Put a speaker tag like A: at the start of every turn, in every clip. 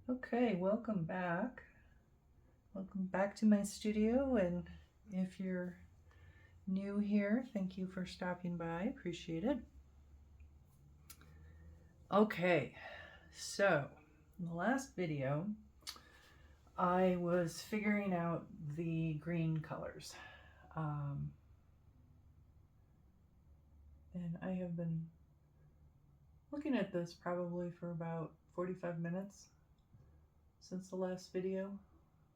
A: Okay, welcome back. Welcome back to my studio, and if you're new here, thank you for stopping by. Appreciate it. Okay, so in the last video, I was figuring out the green colors. And I have been looking at this probably for about 45 minutes since the last video.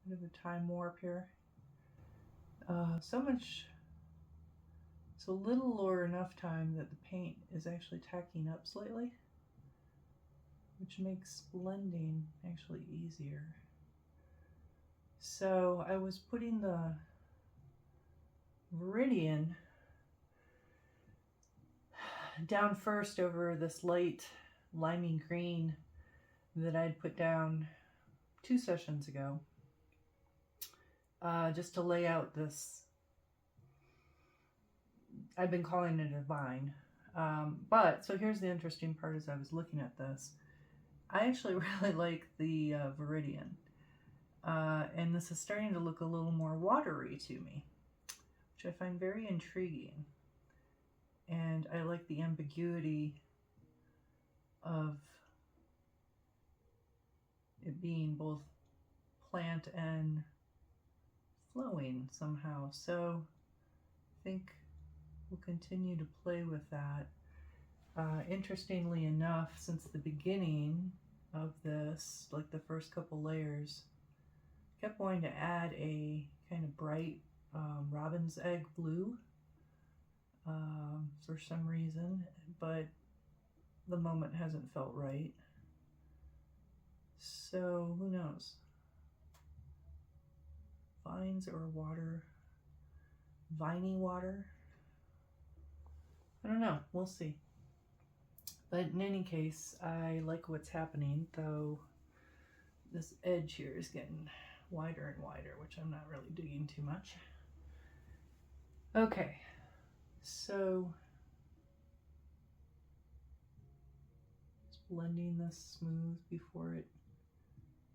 A: Bit of a time warp here. So much, so little or enough time that the paint is actually tacking up slightly, which makes blending actually easier. So I was putting the Viridian down first over this light limey green that I'd put down 2 sessions ago, just to lay out this, I've been calling it a vine. But so here's the interesting part. As I was looking at this, I actually really like the Viridian. And this is starting to look a little more watery to me, which I find very intriguing. And I like the ambiguity of it being both plant and flowing somehow. So I think we'll continue to play with that. Interestingly enough, since the beginning of this, like the first couple layers, I kept wanting to add a kind of bright robin's egg blue for some reason, but the moment hasn't felt right. So who knows? Vines or water, viney water. I don't know, we'll see. But in any case, I like what's happening, though this edge here is getting wider and wider, which I'm not really digging too much. Okay, so just blending this smooth before it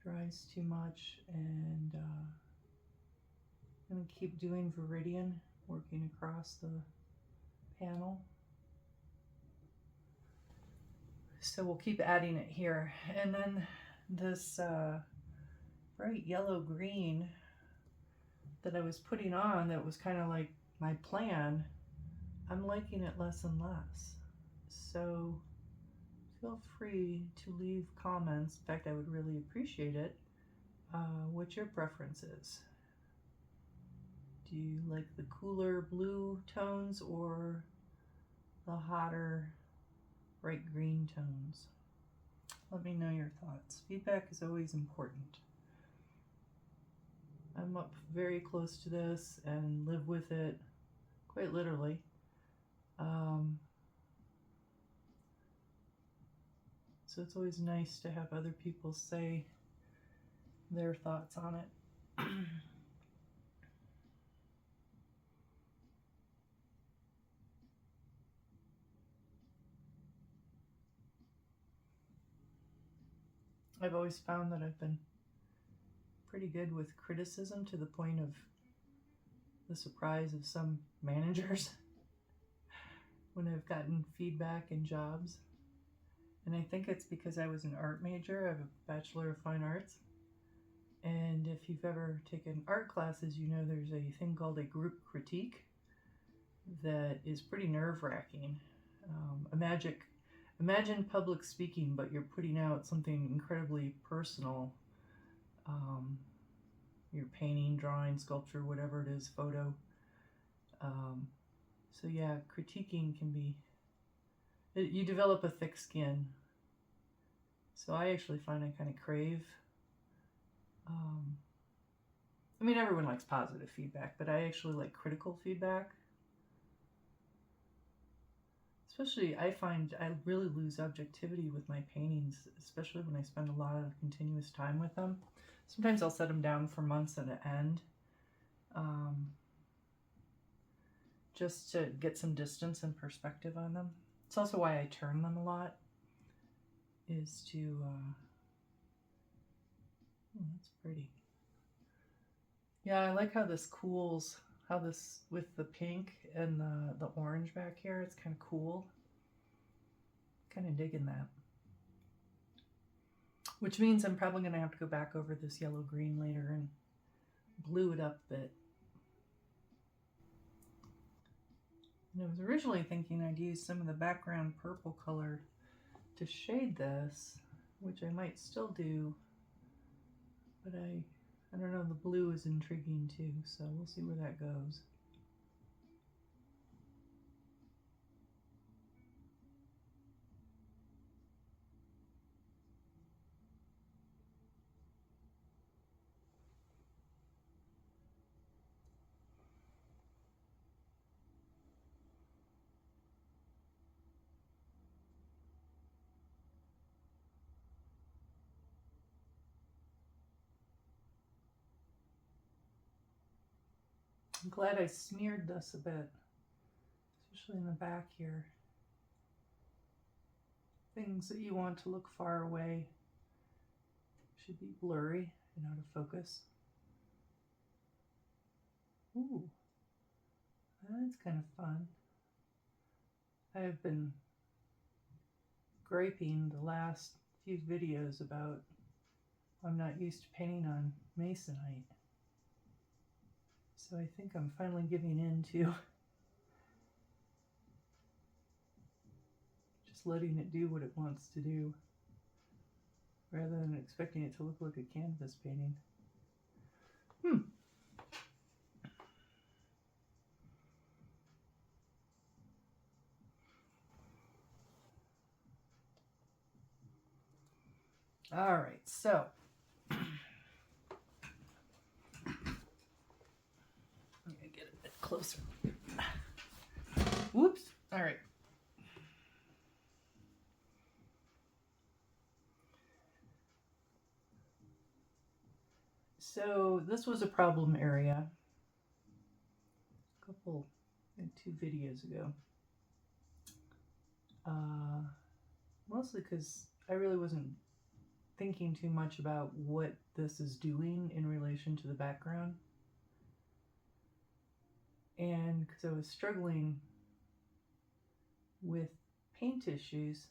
A: dries too much, and I'm going to keep doing Viridian, working across the panel. So we'll keep adding it here. And then this bright yellow green that I was putting on, that was kind of like my plan, I'm liking it less and less. So feel free to leave comments. In fact, I would really appreciate it, what your preference is. Do you like the cooler blue tones or the hotter bright green tones? Let me know your thoughts. Feedback is always important. I'm up very close to this and live with it, quite literally. So it's always nice to have other people say their thoughts on it. I've always found that I've been pretty good with criticism, to the point of the surprise of some managers when I've gotten feedback in jobs. And I think it's because I was an art major. I have a Bachelor of Fine Arts. And if you've ever taken art classes, you know there's a thing called a group critique that is pretty nerve-wracking. Imagine public speaking, but you're putting out something incredibly personal. Your painting, drawing, sculpture, whatever it is, photo. So yeah, critiquing can be, you develop a thick skin. So I actually find I kind of crave, I mean, everyone likes positive feedback, but I actually like critical feedback. Especially, I find I really lose objectivity with my paintings, especially when I spend a lot of continuous time with them. Sometimes I'll set them down for months at an end, just to get some distance and perspective on them. It's also why I turn them a lot, is to That's pretty. Yeah, I like how this cools, how this, with the pink and the orange back here, it's kind of cool. Kind of digging that. Which means I'm probably going to have to go back over this yellow-green later and blue it up a bit. And I was originally thinking I'd use some of the background purple color to shade this, which I might still do, but I don't know, the blue is intriguing too, so we'll see where that goes. I'm glad I smeared this a bit, especially in the back here. Things that you want to look far away should be blurry and out of focus. Ooh, that's kind of fun. I have been griping the last few videos about I'm not used to painting on masonite. So I think I'm finally giving in to just letting it do what it wants to do, rather than expecting it to look like a canvas painting. All right, so I'm gonna get a bit closer. Whoops. All right. So this was a problem area a couple, I think 2 videos ago. Mostly because I really wasn't thinking too much about what this is doing in relation to the background. And because I was struggling with paint issues,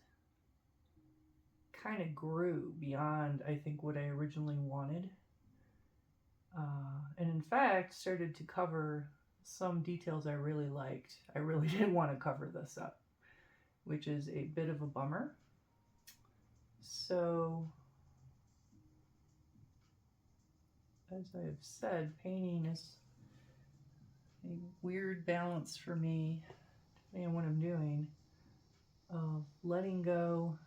A: kind of grew beyond, I think, what I originally wanted. And in fact, started to cover some details I really liked. I really did want to cover this up, which is a bit of a bummer. So, as I've said, painting is a weird balance for me, depending on what I'm doing, of letting go,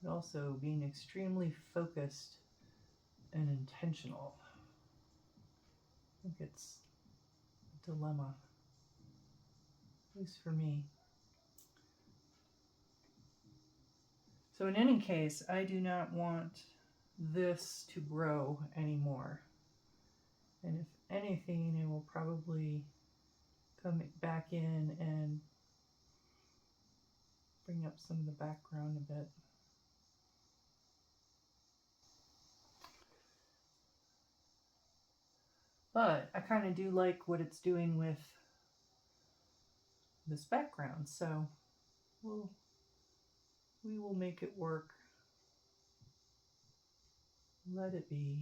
A: but also being extremely focused and intentional. I think it's a dilemma, at least for me. So in any case, I do not want this to grow anymore. And if anything, it will probably come back in and bring up some of the background a bit. But I kind of do like what it's doing with this background, so we will make it work. Let it be.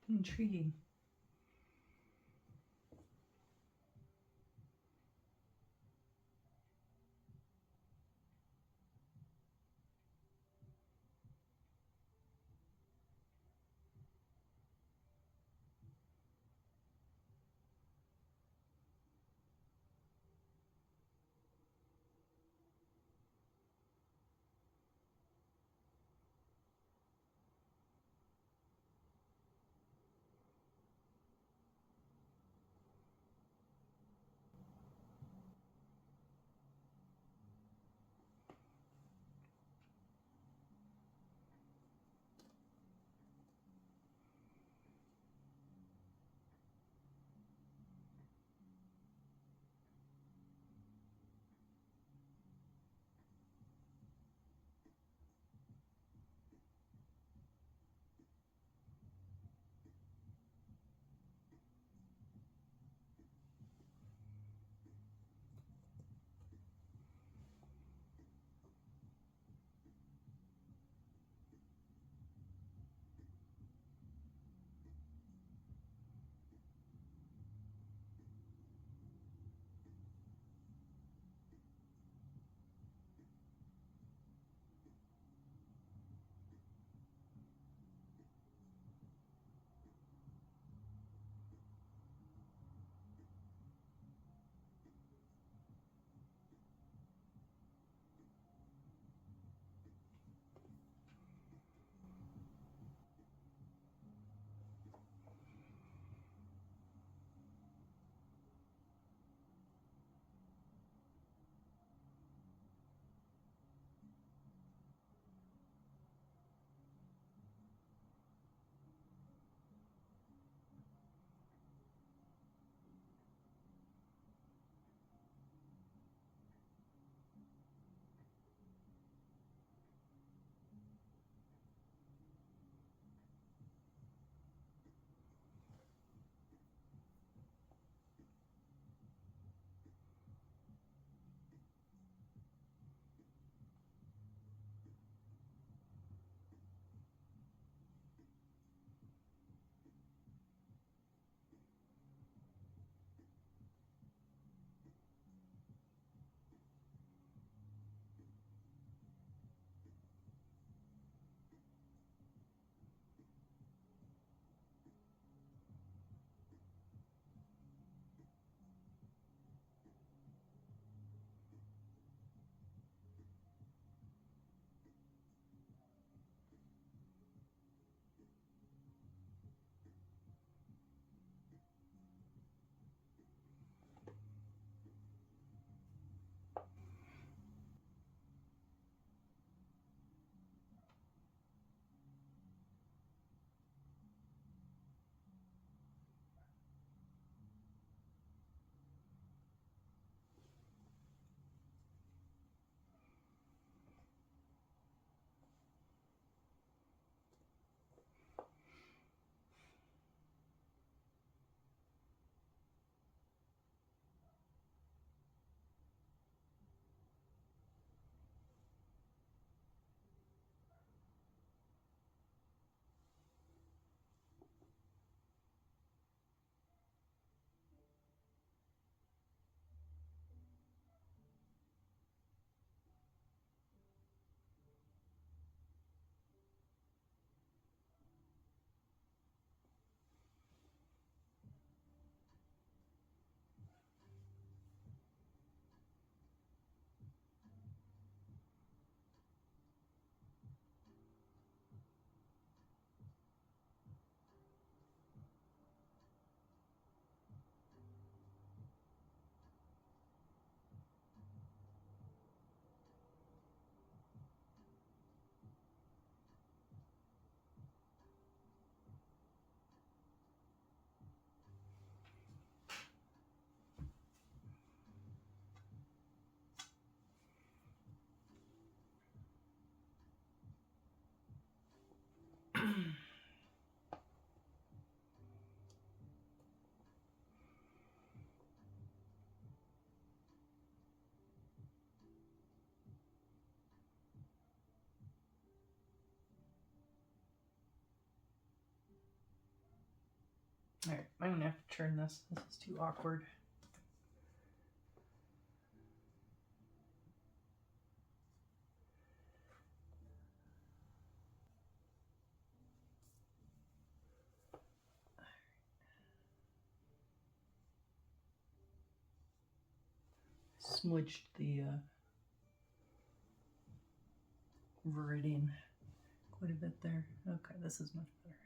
A: Intriguing. All right, I'm gonna have to turn this. This is too awkward. Smudged the Viridian quite a bit there. Okay, this is much better.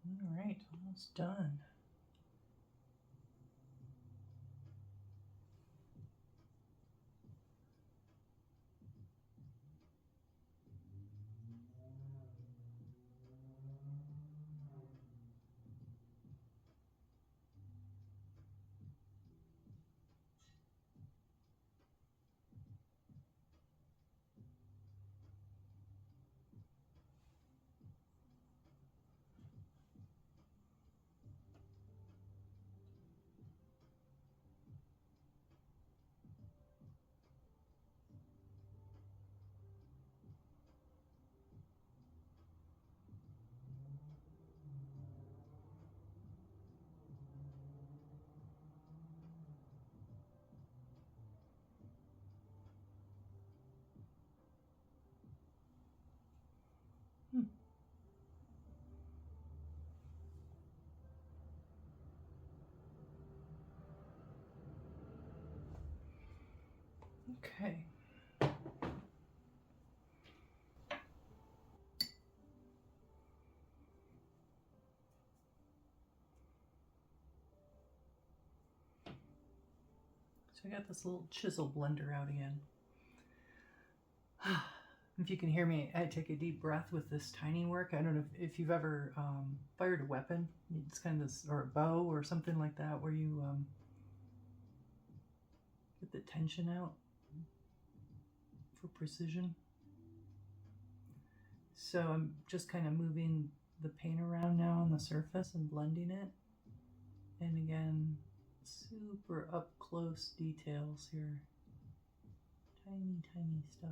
A: All right, almost done. Okay. So I got this little chisel blender out again. If you can hear me, I take a deep breath with this tiny work. I don't know if you've ever fired a weapon. It's kind of this, or a bow or something like that, where you get the tension out for precision. So I'm just kind of moving the paint around now on the surface and blending it. And again, super up close details here. Tiny, tiny stuff.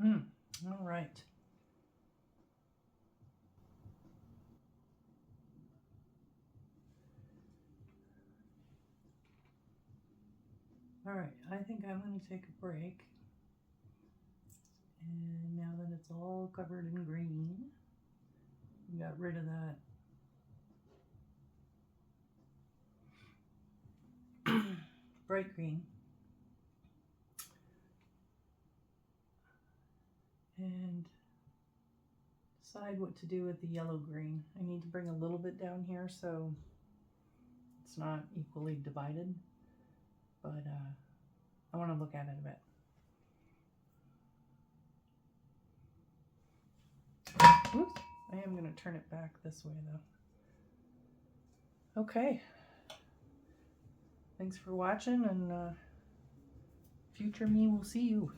A: All right. All right, I think I'm going to take a break. And now that it's all covered in green, we got rid of that bright green. And decide what to do with the yellow green. I need to bring a little bit down here so it's not equally divided, but I want to look at it a bit. Oops, I am going to turn it back this way though. Okay, thanks for watching, and future me will see you.